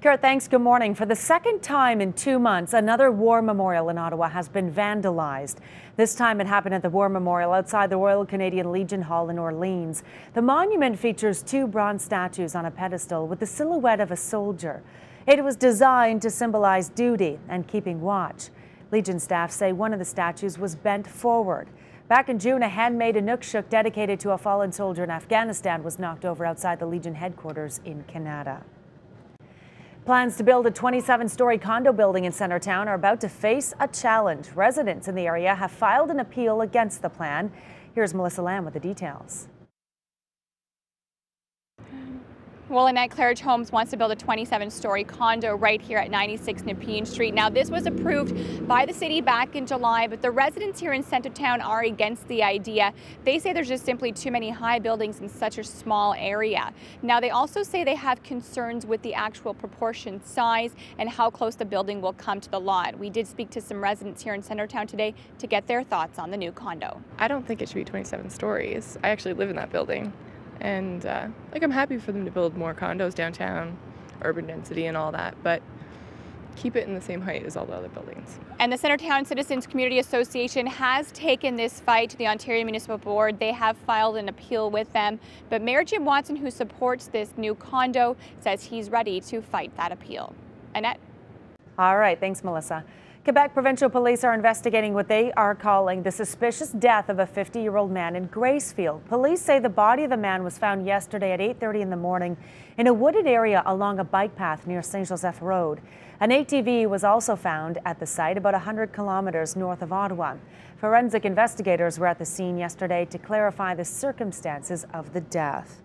Kurt, thanks. Good morning. For the second time in 2 months, another war memorial in Ottawa has been vandalized. This time it happened at the War Memorial outside the Royal Canadian Legion Hall in Orleans. The monument features 2 bronze statues on a pedestal with the silhouette of a soldier. It was designed to symbolize duty and keeping watch. Legion staff say one of the statues was bent forward. Back in June, a handmade Inukshuk dedicated to a fallen soldier in Afghanistan was knocked over outside the Legion headquarters in Canada. Plans to build a 27-story condo building in Centertown are about to face a challenge. Residents in the area have filed an appeal against the plan. Here's Melissa Lamb with the details. Well, Annette, Claridge Homes wants to build a 27-story condo right here at 96 Nepean Street. Now, this was approved by the city back in July, but the residents here in Centertown are against the idea. They say there's just simply too many high buildings in such a small area. Now, they also say they have concerns with the actual proportion size and how close the building will come to the lot. We did speak to some residents here in Centertown today to get their thoughts on the new condo. I don't think it should be 27 stories. I actually live in that building. And I'm happy for them to build more condos downtown, urban density and all that, but keep it in the same height as all the other buildings. And the Centertown Citizens Community Association has taken this fight to the Ontario Municipal Board. They have filed an appeal with them, but Mayor Jim Watson, who supports this new condo, says he's ready to fight that appeal. Annette? All right, thanks, Melissa. Quebec Provincial Police are investigating what they are calling the suspicious death of a 50-year-old man in Gracefield. Police say the body of the man was found yesterday at 8:30 in the morning in a wooded area along a bike path near St. Joseph Road. An ATV was also found at the site about 100 kilometers north of Ottawa. Forensic investigators were at the scene yesterday to clarify the circumstances of the death.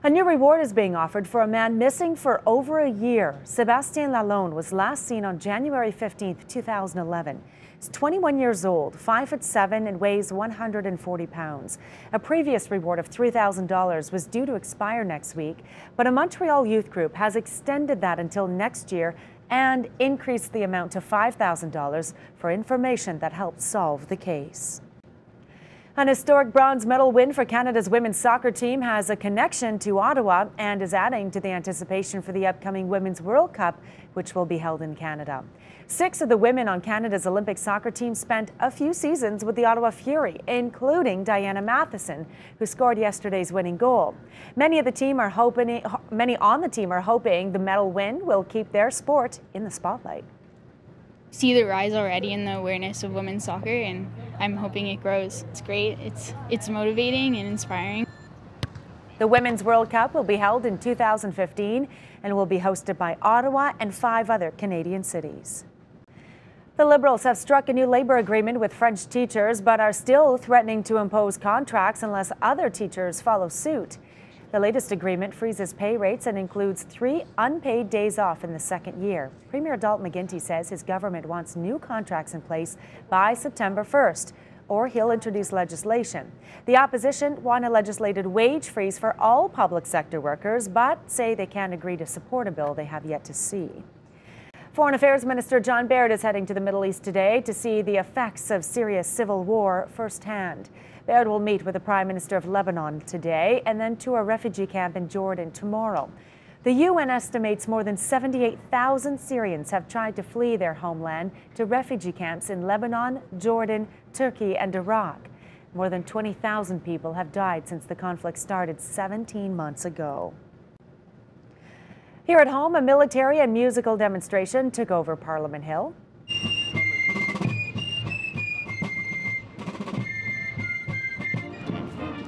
A new reward is being offered for a man missing for over a year. Sébastien Lalonde was last seen on January 15, 2011. He's 21 years old, 5'7" and weighs 140 pounds. A previous reward of $3,000 was due to expire next week, but a Montreal youth group has extended that until next year and increased the amount to $5,000 for information that helped solve the case. An historic bronze medal win for Canada's women's soccer team has a connection to Ottawa and is adding to the anticipation for the upcoming Women's World Cup, which will be held in Canada. 6 of the women on Canada's Olympic soccer team spent a few seasons with the Ottawa Fury, including Diana Matheson, who scored yesterday's winning goal. Many on the team are hoping the medal win will keep their sport in the spotlight. See the rise already in the awareness of women's soccer, and I'm hoping it grows. It's great. It's motivating and inspiring. The Women's World Cup will be held in 2015 and will be hosted by Ottawa and 5 other Canadian cities. The Liberals have struck a new labor agreement with French teachers, but are still threatening to impose contracts unless other teachers follow suit. The latest agreement freezes pay rates and includes 3 unpaid days off in the second year. Premier Dalton McGuinty says his government wants new contracts in place by September 1st, or he'll introduce legislation. The opposition want a legislated wage freeze for all public sector workers, but say they can't agree to support a bill they have yet to see. Foreign Affairs Minister John Baird is heading to the Middle East today to see the effects of Syria's civil war firsthand. Baird will meet with the Prime Minister of Lebanon today and then tour a refugee camp in Jordan tomorrow. The UN estimates more than 78,000 Syrians have tried to flee their homeland to refugee camps in Lebanon, Jordan, Turkey, and Iraq. More than 20,000 people have died since the conflict started 17 months ago. Here at home, a military and musical demonstration took over Parliament Hill.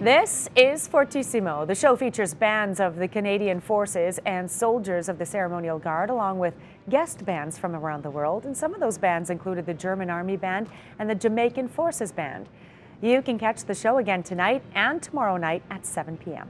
This is Fortissimo. The show features bands of the Canadian Forces and soldiers of the Ceremonial Guard, along with guest bands from around the world. And some of those bands included the German Army Band and the Jamaican Forces Band. You can catch the show again tonight and tomorrow night at 7 p.m.